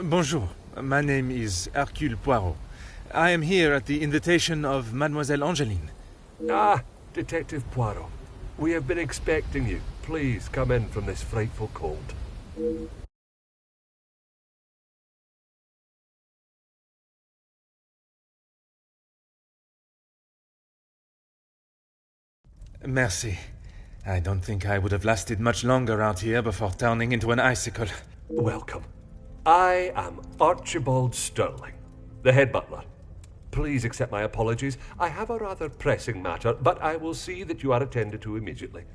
Bonjour, my name is Hercule Poirot. I am here at the invitation of Mademoiselle Angeline. Ah, Detective Poirot. We have been expecting you. Please come in from this frightful cold. Merci. I don't think I would have lasted much longer out here before turning into an icicle. Welcome. I am Archibald Sterling, the head butler. Please accept my apologies. I have a rather pressing matter, but I will see that you are attended to immediately.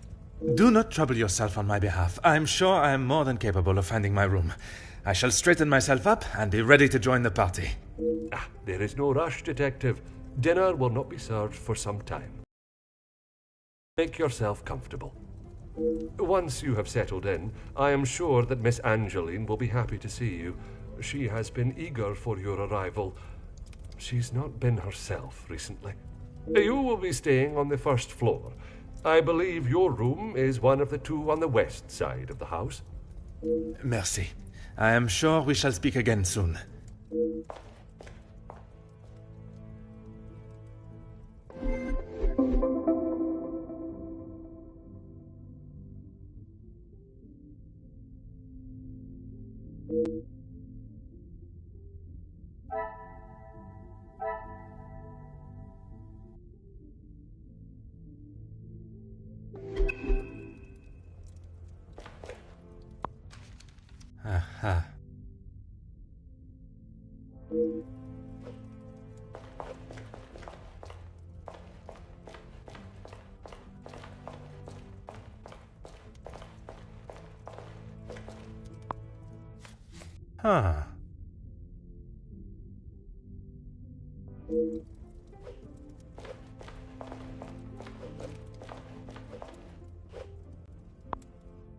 Do not trouble yourself on my behalf. I am sure I am more than capable of finding my room. I shall straighten myself up and be ready to join the party. There is no rush, Detective. Dinner will not be served for some time. Make yourself comfortable. Once you have settled in, I am sure that Miss Angeline will be happy to see you. She has been eager for your arrival. She's not been herself recently. You will be staying on the first floor. I believe your room is one of the two on the west side of the house. Merci. I am sure we shall speak again soon. Aha. Huh.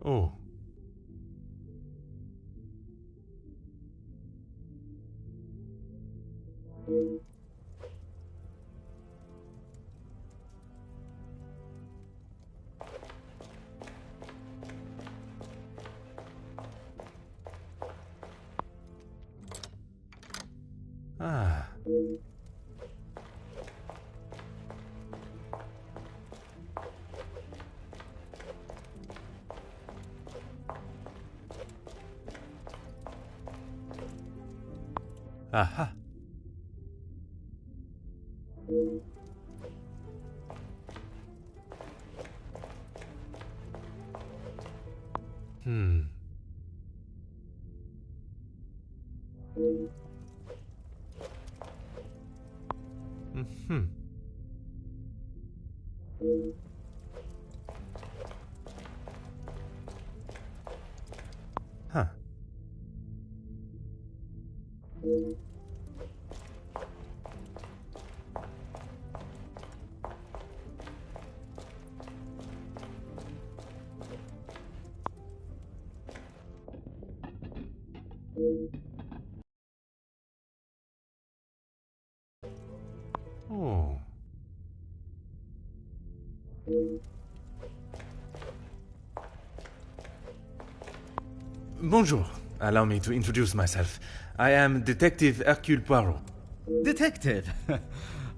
Oh. Ah. Aha. Hmm. Hmm. Huh. Oh. Bonjour. Allow me to introduce myself. I am Detective Hercule Poirot. Detective,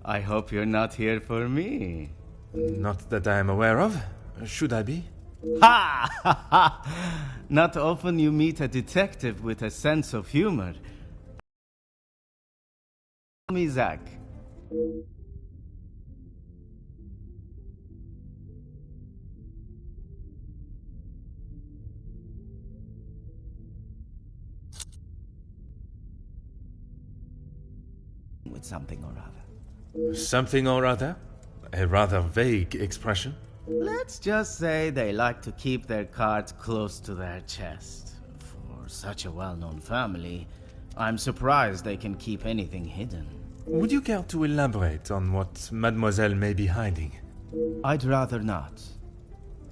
I hope you're not here for me. Not that I am aware of. Should I be? Ha! Not often you meet a detective with a sense of humor. Call me Zach. With something or other. Something or other? A rather vague expression. Let's just say they like to keep their cards close to their chest. For such a well-known family, I'm surprised they can keep anything hidden. Would you care to elaborate on what Mademoiselle may be hiding? I'd rather not.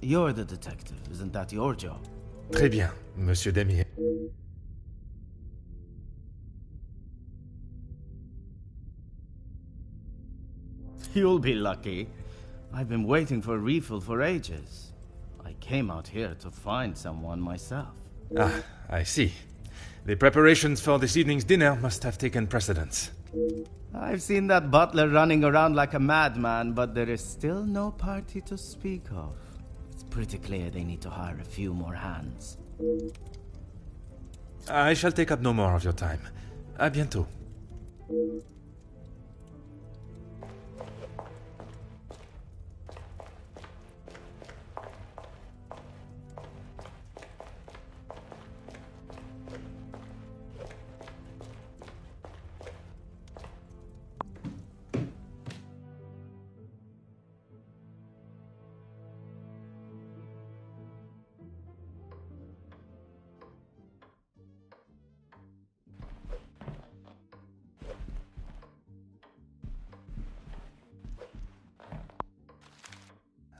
You're the detective, isn't that your job? Très bien, Monsieur Demier. You'll be lucky. I've been waiting for a refill for ages. I came out here to find someone myself. Ah, I see. The preparations for this evening's dinner must have taken precedence. I've seen that butler running around like a madman, but there is still no party to speak of. It's pretty clear they need to hire a few more hands. I shall take up no more of your time. À bientôt.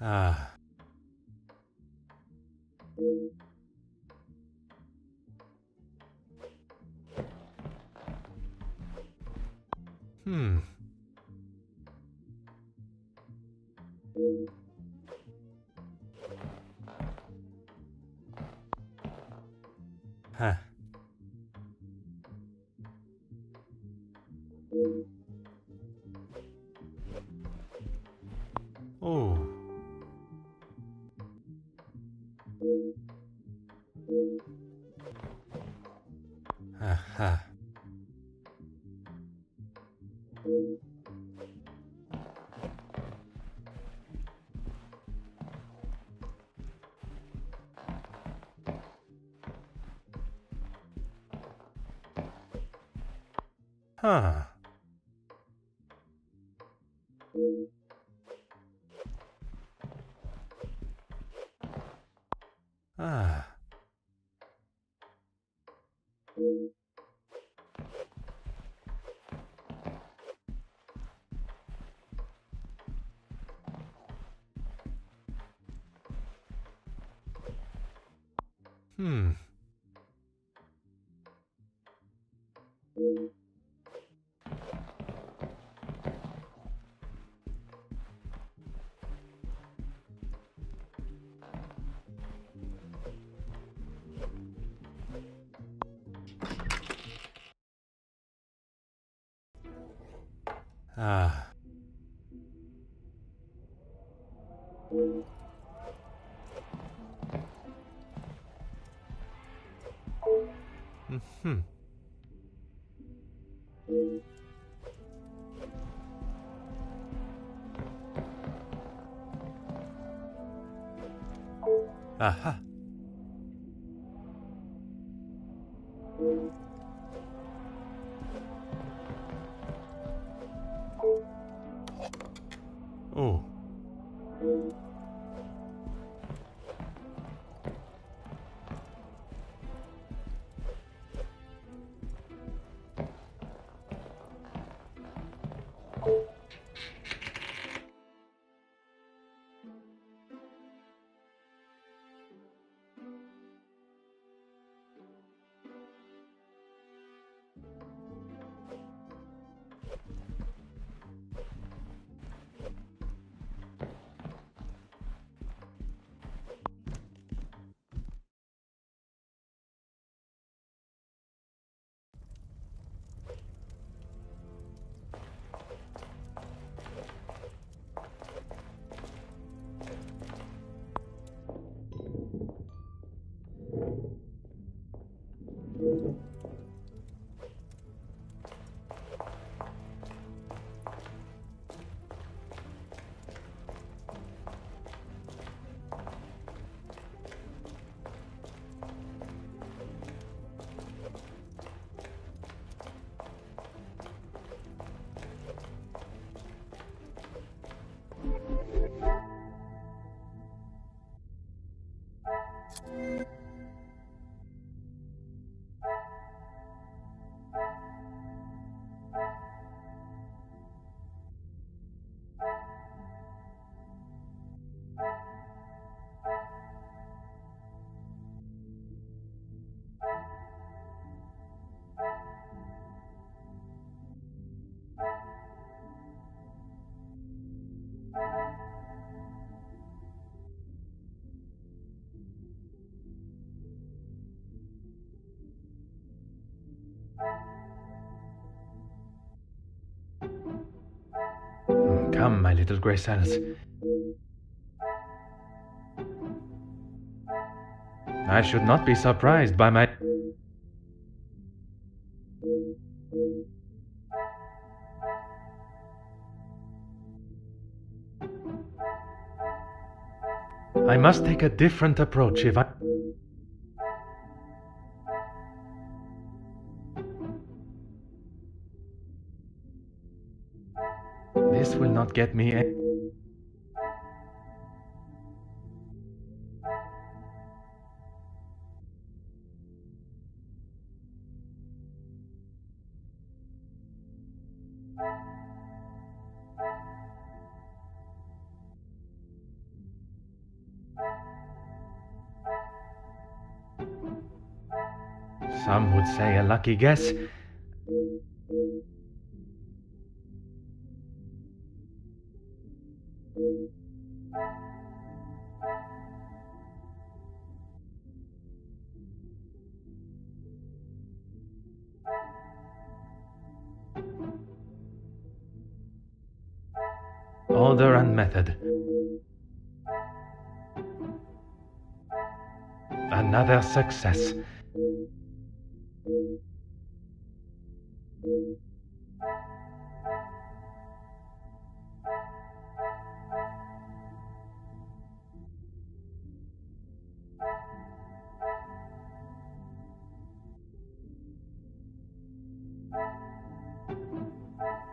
Ah. Hmm. Huh. Oh. Aha. Huh. Ah. Hmm. Ah. Hmm. Aha. Oh. Come, my little grey cells. I should not be surprised by my... I must take a different approach if I... This will not get me... Some would say a lucky guess. Order and method. Another success.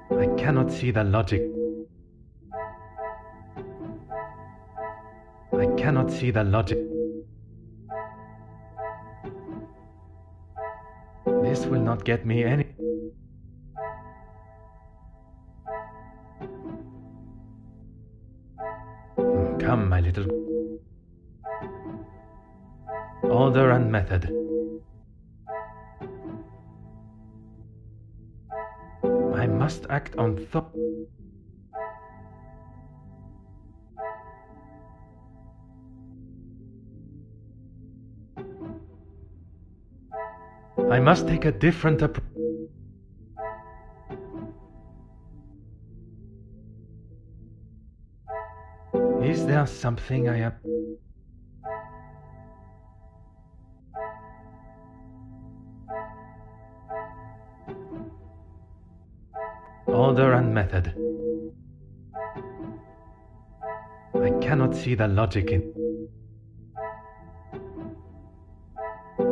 I cannot see the logic. I cannot see the logic. This will not get me any... Come, my little... Order and method. I must act on thought. I must take a different approach. Is there something I am... Order and method. I cannot see the logic in...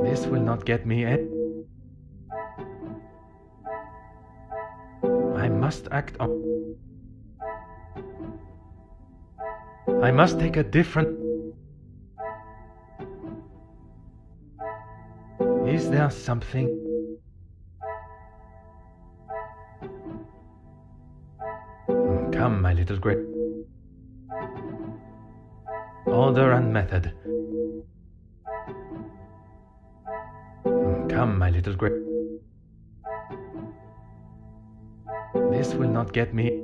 This will not get me any... I must act on... I must take a different... Is there something... Come, my little grey... Order and method. Come, my little grey... This will not get me...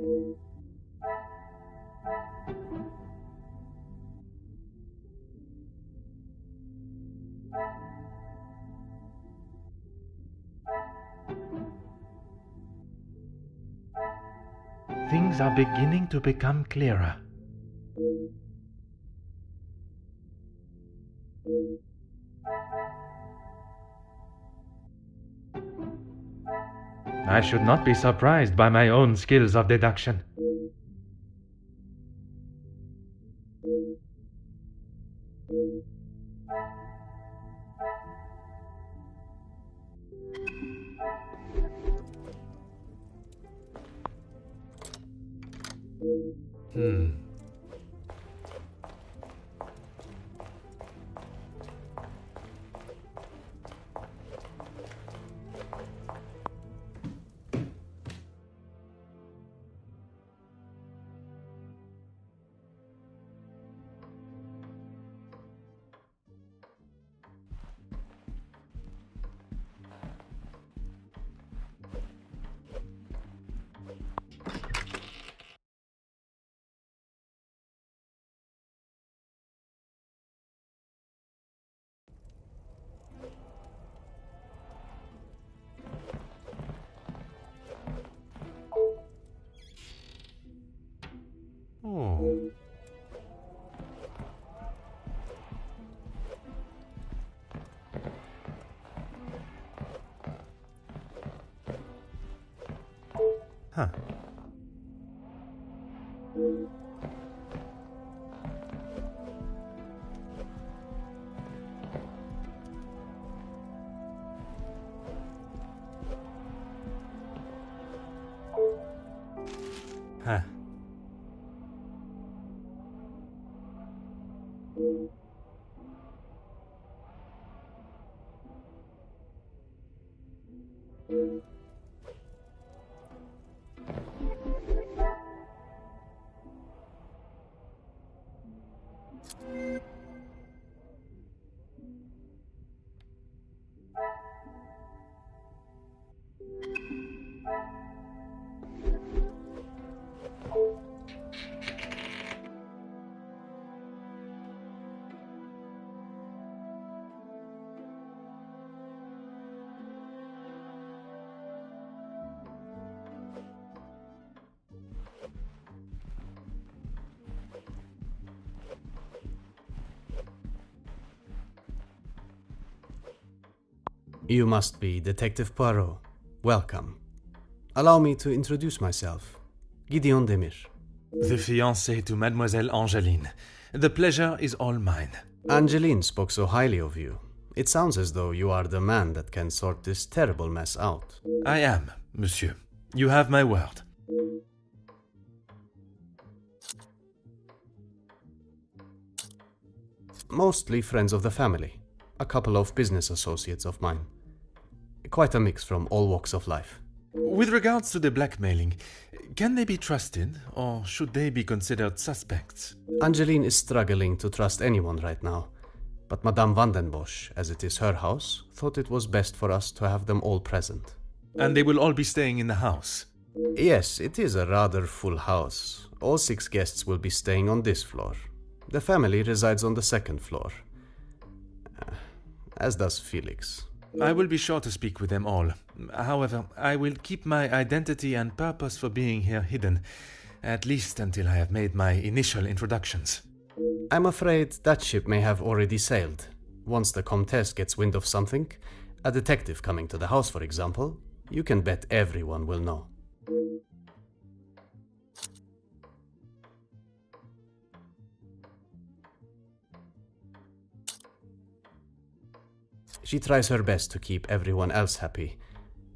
Things are beginning to become clearer. I should not be surprised by my own skills of deduction. Huh. Huh. You must be Detective Poirot. Welcome. Allow me to introduce myself. Gideon Demir. The fiancé to Mademoiselle Angeline. The pleasure is all mine. Angeline spoke so highly of you. It sounds as though you are the man that can sort this terrible mess out. I am, monsieur. You have my word. Mostly friends of the family. A couple of business associates of mine. Quite a mix from all walks of life. With regards to the blackmailing, can they be trusted, or should they be considered suspects? Angeline is struggling to trust anyone right now. But Madame Vandenbosch, as it is her house, thought it was best for us to have them all present. And they will all be staying in the house? Yes, it is a rather full house. All 6 guests will be staying on this floor. The family resides on the 2nd floor. As does Felix. I will be sure to speak with them all. However, I will keep my identity and purpose for being here hidden, at least until I have made my initial introductions. I'm afraid that ship may have already sailed. Once the Comtesse gets wind of something, a detective coming to the house, for example, you can bet everyone will know. She tries her best to keep everyone else happy,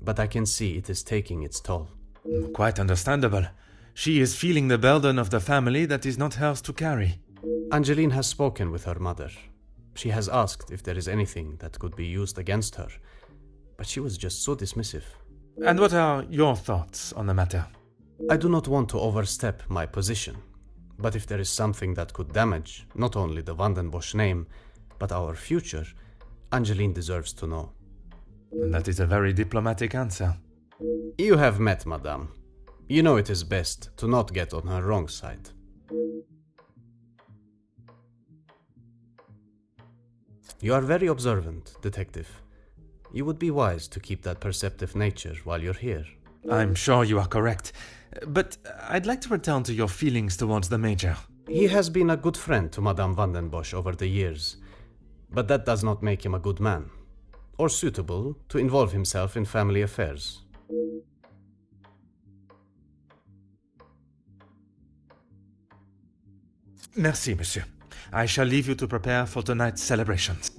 but I can see it is taking its toll. Quite understandable. She is feeling the burden of the family that is not hers to carry. Angeline has spoken with her mother. She has asked if there is anything that could be used against her, but she was just so dismissive. And what are your thoughts on the matter? I do not want to overstep my position, but if there is something that could damage not only the Vandenbosch name, but our future, Angeline deserves to know. That is a very diplomatic answer. You have met Madame. You know it is best to not get on her wrong side. You are very observant, Detective. You would be wise to keep that perceptive nature while you're here. I'm sure you are correct. But I'd like to return to your feelings towards the Major. He has been a good friend to Madame Vandenbosch over the years, but that does not make him a good man, or suitable to involve himself in family affairs. Merci, monsieur. I shall leave you to prepare for tonight's celebrations.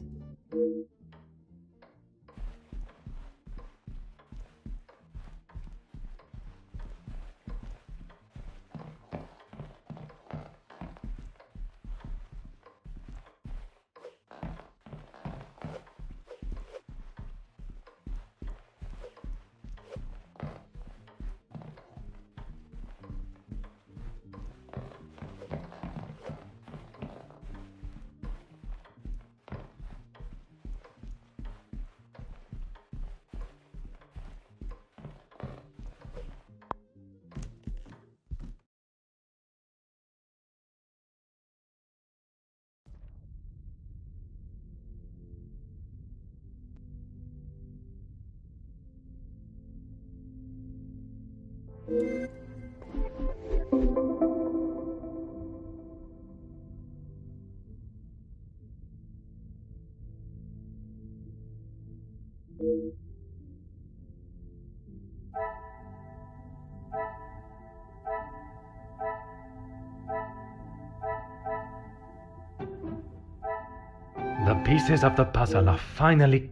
pieces of the puzzle are finally...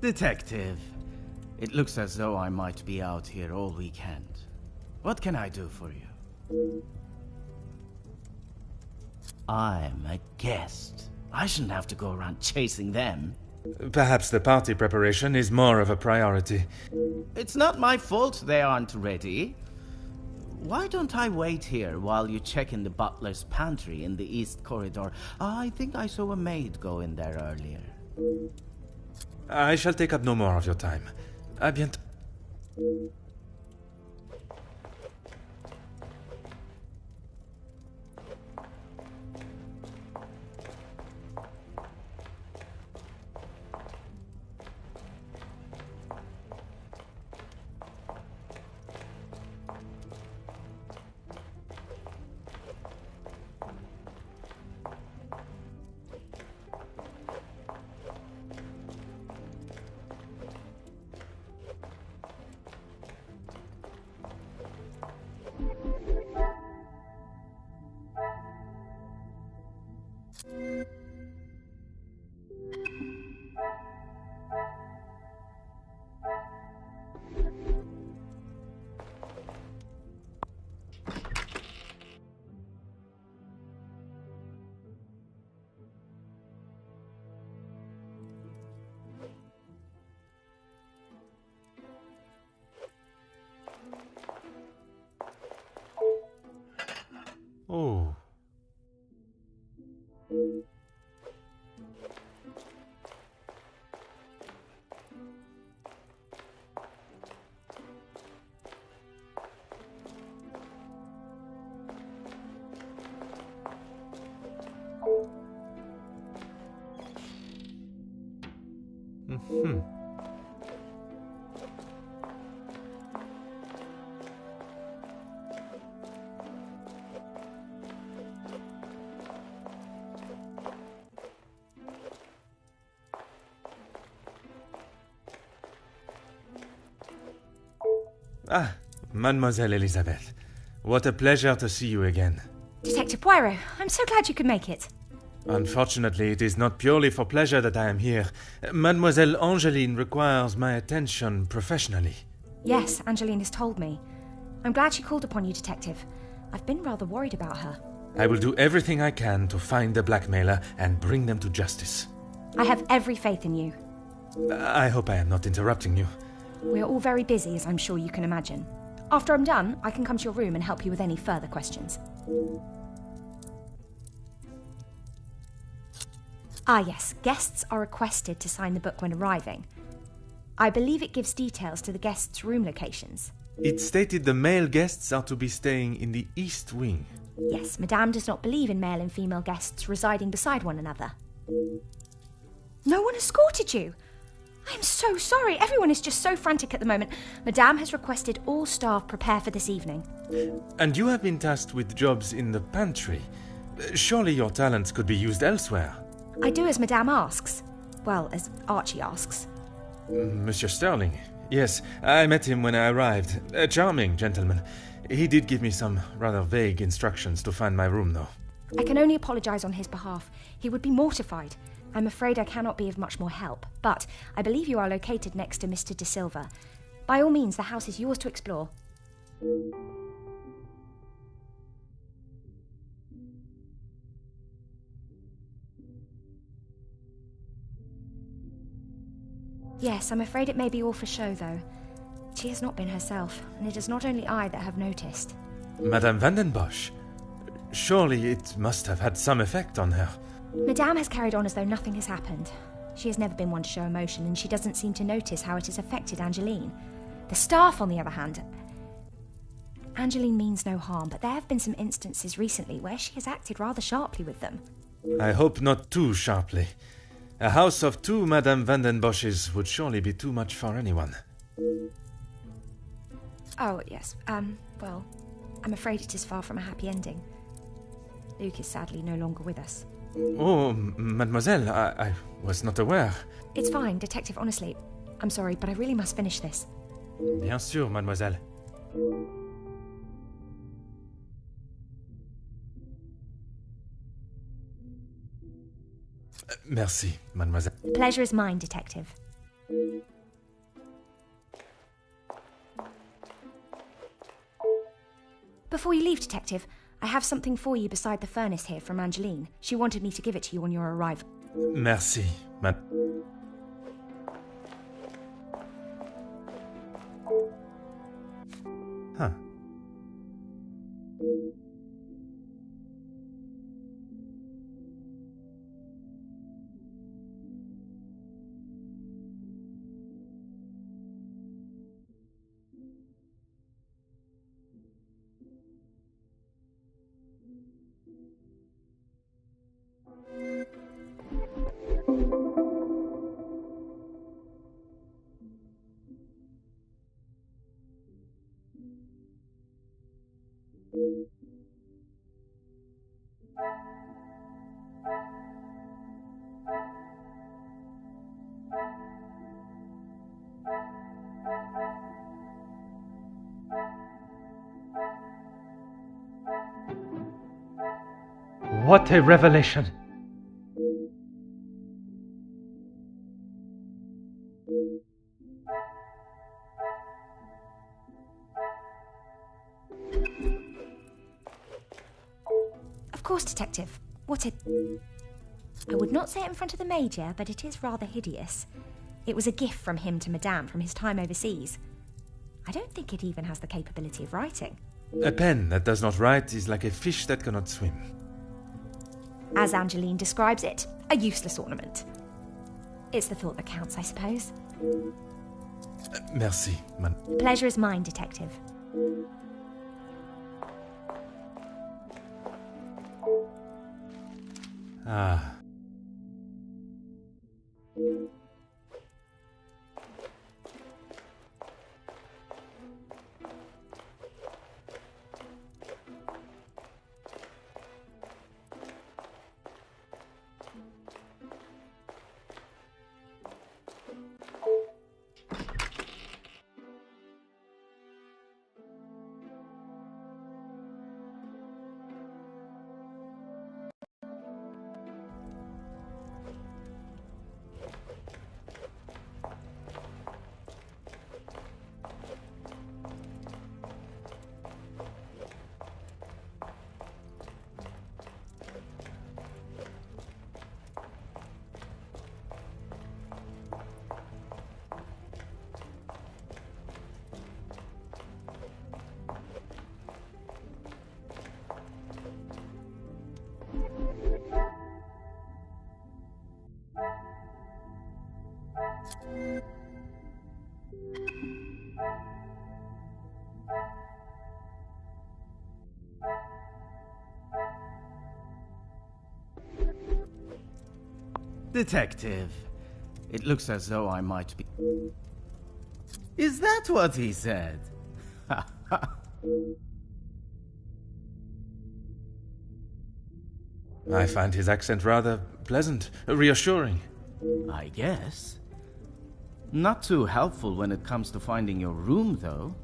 Detective, it looks as though I might be out here all weekend. What can I do for you? I'm a guest. I shouldn't have to go around chasing them. Perhaps the party preparation is more of a priority. It's not my fault they aren't ready. Why don't I wait here while you check in the butler's pantry in the east corridor? I think I saw a maid go in there earlier. I shall take up no more of your time. À bientôt. Oh. Mm-hmm. Ah, Mademoiselle Elizabeth. What a pleasure to see you again. Detective Poirot, I'm so glad you could make it. Unfortunately, it is not purely for pleasure that I am here. Mademoiselle Angeline requires my attention professionally. Yes, Angeline has told me. I'm glad she called upon you, Detective. I've been rather worried about her. I will do everything I can to find the blackmailer and bring them to justice. I have every faith in you. I hope I am not interrupting you. We're all very busy, as I'm sure you can imagine. After I'm done, I can come to your room and help you with any further questions. Ah yes, guests are requested to sign the book when arriving. I believe it gives details to the guests' room locations. It stated the male guests are to be staying in the East Wing. Yes, Madame does not believe in male and female guests residing beside one another. No one escorted you? I am so sorry. Everyone is just so frantic at the moment. Madame has requested all staff prepare for this evening. And you have been tasked with jobs in the pantry. Surely your talents could be used elsewhere. I do as Madame asks. Well, as Archie asks. Monsieur Sterling. Yes, I met him when I arrived. A charming gentleman. He did give me some rather vague instructions to find my room, though. I can only apologise on his behalf. He would be mortified. I'm afraid I cannot be of much more help, but I believe you are located next to Mr. De Silva. By all means, the house is yours to explore. Yes, I'm afraid it may be all for show, though. She has not been herself, and it is not only I that have noticed. Madame Van den Bosch. Surely it must have had some effect on her. Madame has carried on as though nothing has happened. She has never been one to show emotion, and she doesn't seem to notice how it has affected Angeline. The staff, on the other hand... Angeline means no harm, but there have been some instances recently where she has acted rather sharply with them. I hope not too sharply. A house of two Madame Van den Bosches would surely be too much for anyone. Oh, yes. Well, I'm afraid it is far from a happy ending. Luke is sadly no longer with us. Oh, mademoiselle, I was not aware. It's fine, Detective, honestly. I'm sorry, but I really must finish this. Bien sûr, mademoiselle. Merci, mademoiselle. The pleasure is mine, Detective. Before you leave, Detective, I have something for you beside the furnace here from Angeline. She wanted me to give it to you on your arrival. Merci, Huh. What a revelation! Of course, Detective. What a... I would not say it in front of the Major, but it is rather hideous. It was a gift from him to Madame from his time overseas. I don't think it even has the capability of writing. A pen that does not write is like a fish that cannot swim. As Angeline describes it, a useless ornament. It's the thought that counts, I suppose. Merci, The pleasure is mine, Detective. Ah. Detective, it looks as though I might be... Is that what he said? I find his accent rather pleasant, reassuring. I guess. Not too helpful when it comes to finding your room, though.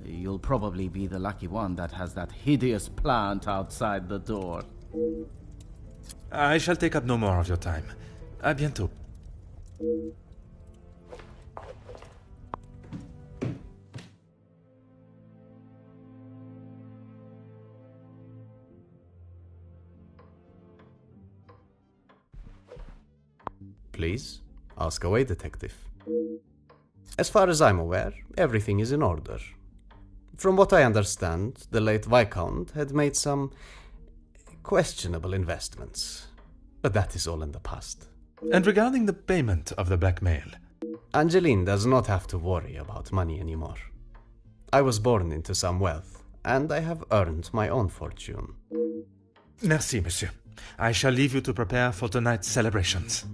You'll probably be the lucky one that has that hideous plant outside the door. I shall take up no more of your time. À bientôt. Please, ask away, Detective. As far as I'm aware, everything is in order. From what I understand, the late Viscount had made some questionable investments. But that is all in the past. And regarding the payment of the blackmail? Angeline does not have to worry about money anymore. I was born into some wealth, and I have earned my own fortune. Merci, monsieur. I shall leave you to prepare for tonight's celebrations.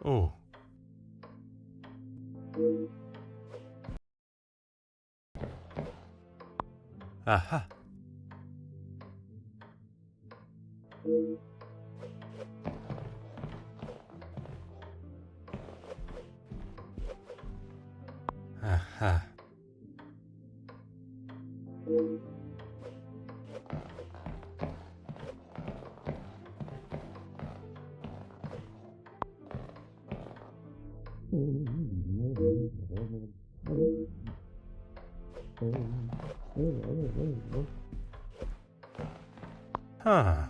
Oh. Aha. Aha. Huh.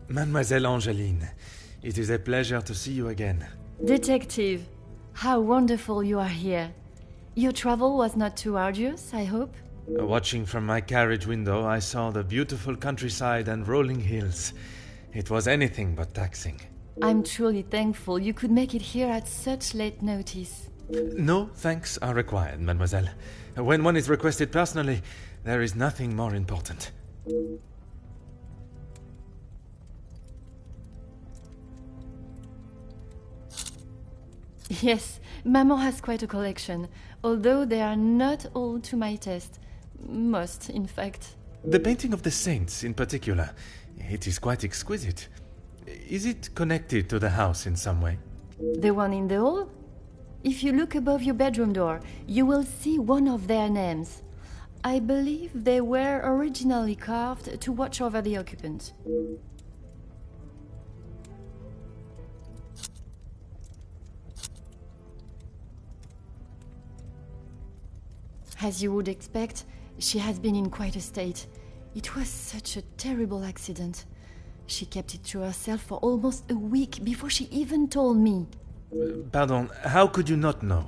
Mademoiselle Angeline, it is a pleasure to see you again. Detective, how wonderful you are here. Your travel was not too arduous, I hope? Watching from my carriage window, I saw the beautiful countryside and rolling hills. It was anything but taxing. I'm truly thankful you could make it here at such late notice. No thanks are required, mademoiselle. When one is requested personally, there is nothing more important. Yes, Maman has quite a collection, although they are not all to my taste. Most, in fact. The painting of the saints, in particular, it is quite exquisite. Is it connected to the house in some way? The one in the hall? If you look above your bedroom door, you will see one of their names. I believe they were originally carved to watch over the occupant. As you would expect, she has been in quite a state. It was such a terrible accident. She kept it to herself for almost a week before she even told me. Pardon, how could you not know?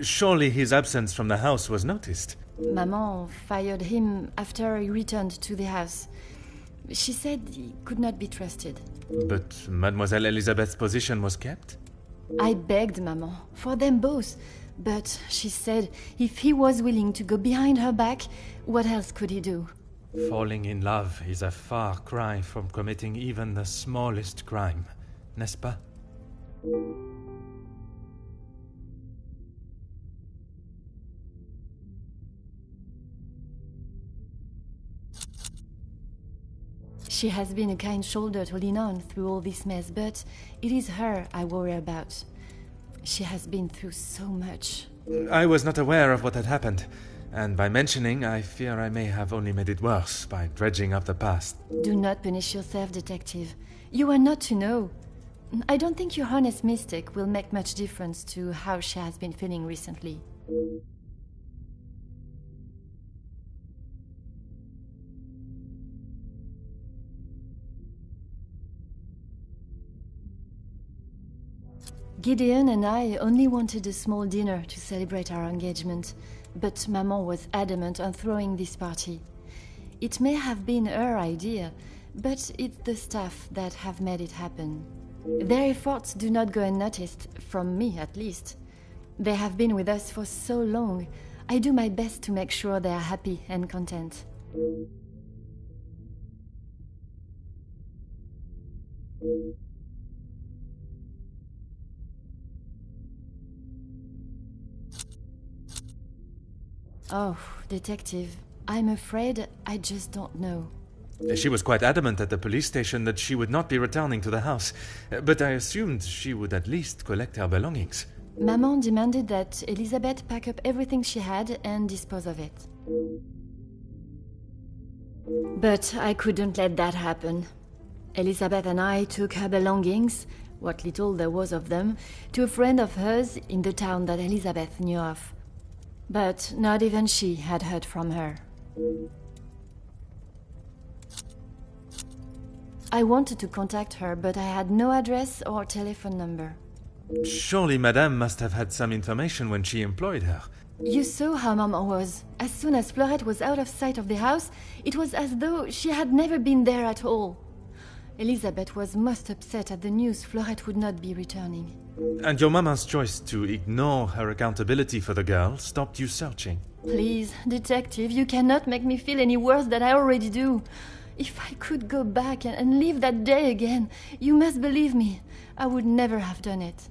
Surely his absence from the house was noticed. Maman fired him after he returned to the house. She said he could not be trusted. But Mademoiselle Elizabeth's position was kept? I begged Maman for them both, but she said if he was willing to go behind her back, what else could he do? Falling in love is a far cry from committing even the smallest crime, n'est-ce pas? She has been a kind shoulder to lean on through all this mess, but it is her I worry about. She has been through so much. I was not aware of what had happened, and by mentioning, I fear I may have only made it worse by dredging up the past. Do not punish yourself, detective. You are not to know. I don't think your honest mistake will make much difference to how she has been feeling recently. Gideon and I only wanted a small dinner to celebrate our engagement, but Maman was adamant on throwing this party. It may have been her idea, but it's the staff that have made it happen. Their efforts do not go unnoticed, from me at least. They have been with us for so long. I do my best to make sure they are happy and content. Oh, detective, I'm afraid I just don't know. She was quite adamant at the police station that she would not be returning to the house, but I assumed she would at least collect her belongings. Maman demanded that Elizabeth pack up everything she had and dispose of it. But I couldn't let that happen. Elizabeth and I took her belongings, what little there was of them, to a friend of hers in the town that Elizabeth knew of. But not even she had heard from her. I wanted to contact her, but I had no address or telephone number. Surely Madame must have had some information when she employed her. You saw how Maman was. As soon as Fleurette was out of sight of the house, it was as though she had never been there at all. Elizabeth was most upset at the news Fleurette would not be returning. And your mama's choice to ignore her accountability for the girl stopped you searching. Please, detective, you cannot make me feel any worse than I already do. If I could go back and live that day again, you must believe me, I would never have done it.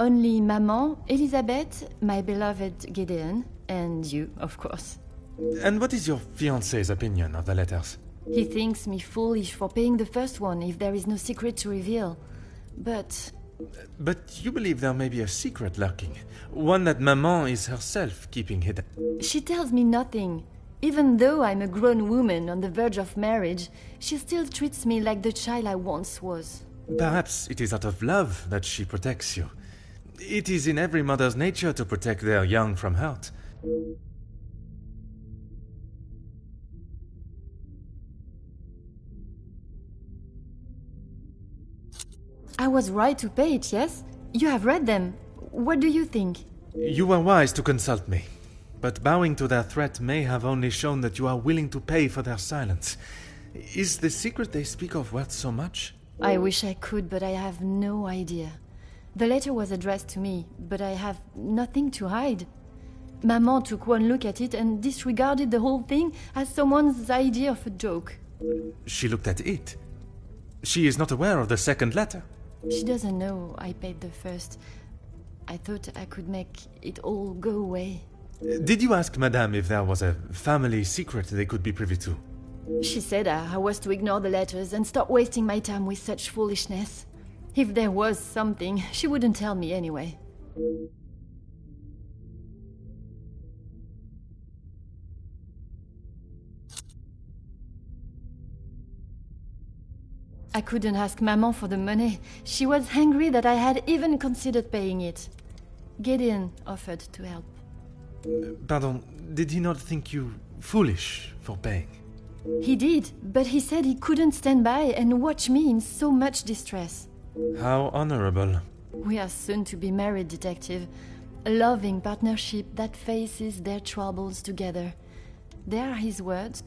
Only Maman, Elizabeth, my beloved Gideon, and you, of course. And what is your fiancé's opinion of the letters? He thinks me foolish for paying the first one if there is no secret to reveal. But you believe there may be a secret lurking, one that Maman is herself keeping hidden. she tells me nothing. Even though I'm a grown woman on the verge of marriage, she still treats me like the child I once was. Perhaps it is out of love that she protects you. It is in every mother's nature to protect their young from hurt. I was right to pay it, yes? You have read them. What do you think? You were wise to consult me, but bowing to their threat may have only shown that you are willing to pay for their silence. Is the secret they speak of worth so much? I wish I could, but I have no idea. The letter was addressed to me, but I have nothing to hide. Maman took one look at it and disregarded the whole thing as someone's idea of a joke. She looked at it. She is not aware of the second letter. She doesn't know I paid the first. I thought I could make it all go away. Did you ask Madame if there was a family secret they could be privy to? She said I was to ignore the letters and stop wasting my time with such foolishness. If there was something, she wouldn't tell me anyway. I couldn't ask Maman for the money. She was angry that I had even considered paying it. Gideon offered to help. Pardon, did he not think you foolish for paying? He did, but he said he couldn't stand by and watch me in so much distress. How honorable. We are soon to be married, detective. A loving partnership that faces their troubles together. They are his words.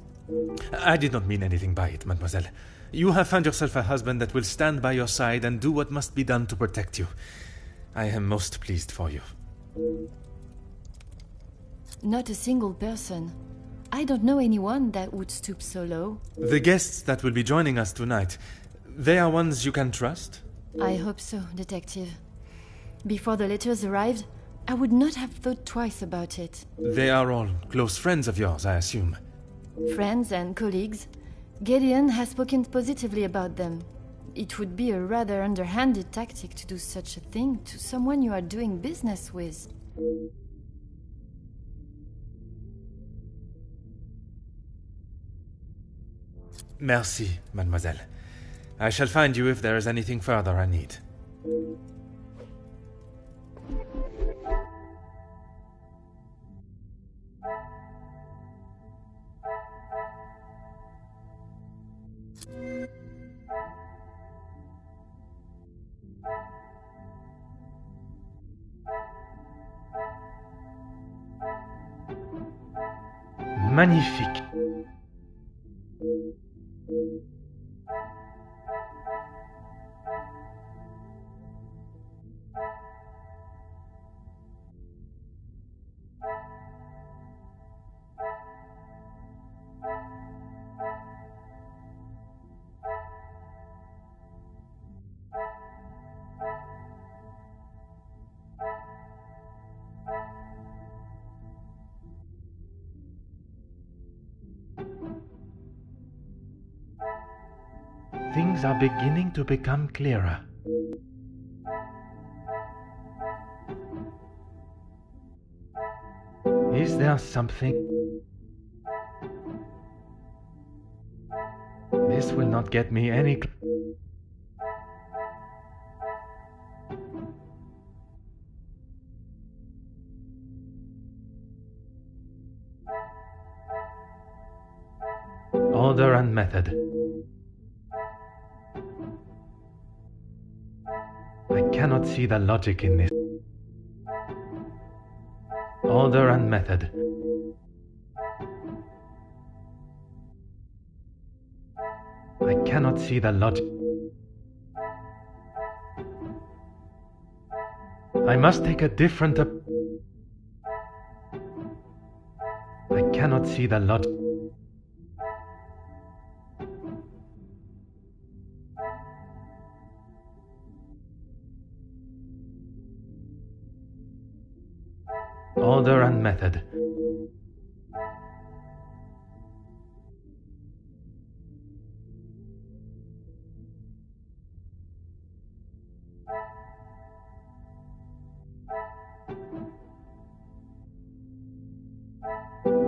I did not mean anything by it, mademoiselle. You have found yourself a husband that will stand by your side and do what must be done to protect you. I am most pleased for you. Not a single person. I don't know anyone that would stoop so low. The guests that will be joining us tonight, they are ones you can trust? I hope so, detective. Before the letters arrived, I would not have thought twice about it. They are all close friends of yours, I assume. Friends and colleagues. Gideon has spoken positively about them. It would be a rather underhanded tactic to do such a thing to someone you are doing business with. Merci, mademoiselle. I shall find you if there is anything further I need. Magnifique. Things are beginning to become clearer. Is there something? This will not get me any... Order and method. I cannot see the logic in this. Order and method. I cannot see the logic. I must take a different I cannot see the logic. Order and method.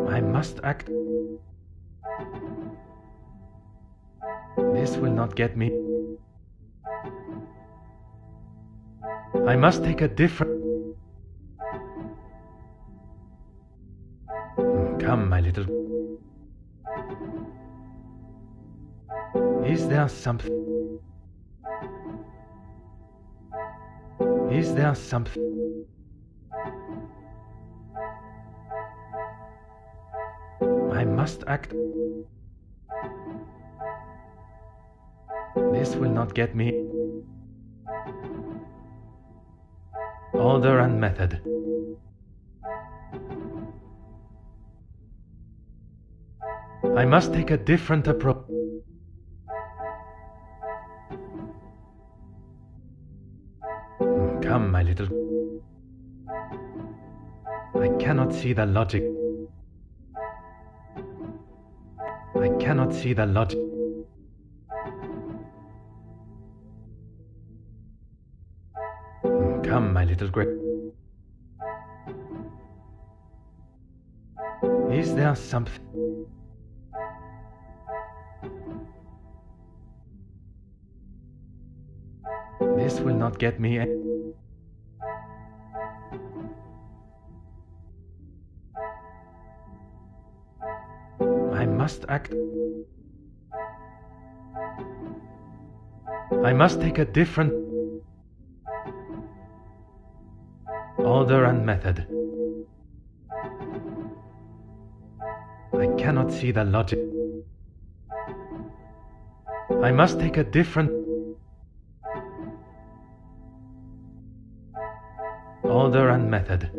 I must act. This will not get me. I must take a different... Come, my little... Is there something? Is there something? I must act. This will not get me. Order and method. I must take a different approach. Come, my little... I cannot see the logic. I cannot see the logic. Come, my little grape. Is there something? This will not get me. I must act. I must take a different... Order and method. I cannot see the logic. I must take a different... Order and method.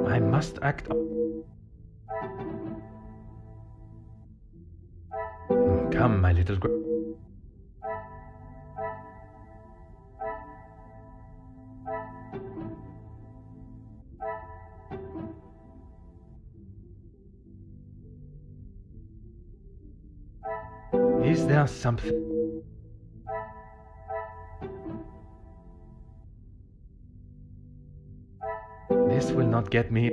I must act. Come, my little... Is there something? This will not get me.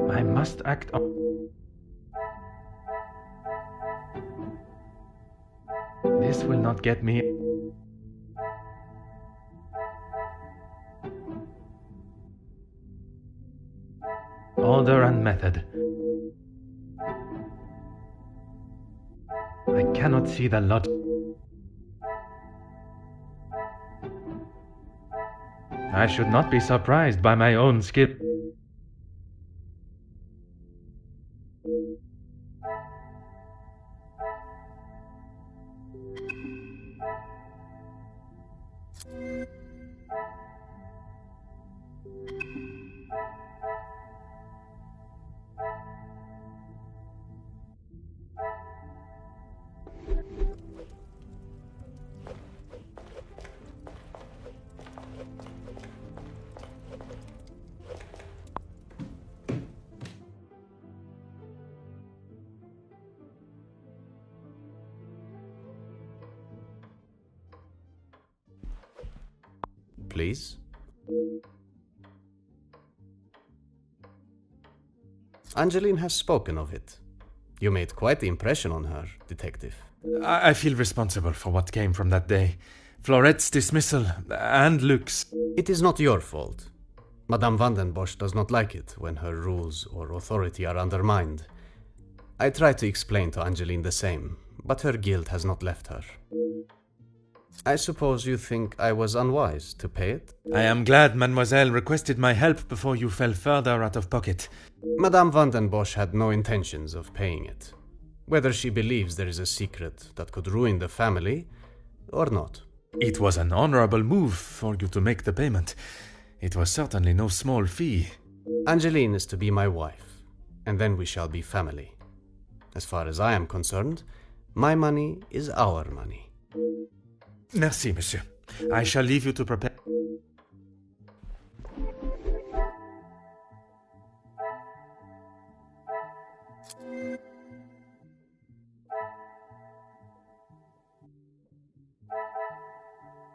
I must act. This will not get me. Order and method. I cannot see the logic. I should not be surprised by my own skill. please. Angeline has spoken of it. You made quite the impression on her, detective. I feel responsible for what came from that day. Florette's dismissal and Luc's. It is not your fault. Madame van den Bosch does not like it when her rules or authority are undermined. I tried to explain to Angeline the same, but her guilt has not left her. I suppose you think I was unwise to pay it? I am glad Mademoiselle requested my help before you fell further out of pocket. Madame van den Bosch had no intentions of paying it, whether she believes there is a secret that could ruin the family or not. It was an honorable move for you to make the payment. It was certainly no small fee. Angeline is to be my wife, and then we shall be family. As far as I am concerned, my money is our money. Merci, monsieur. I shall leave you to prepare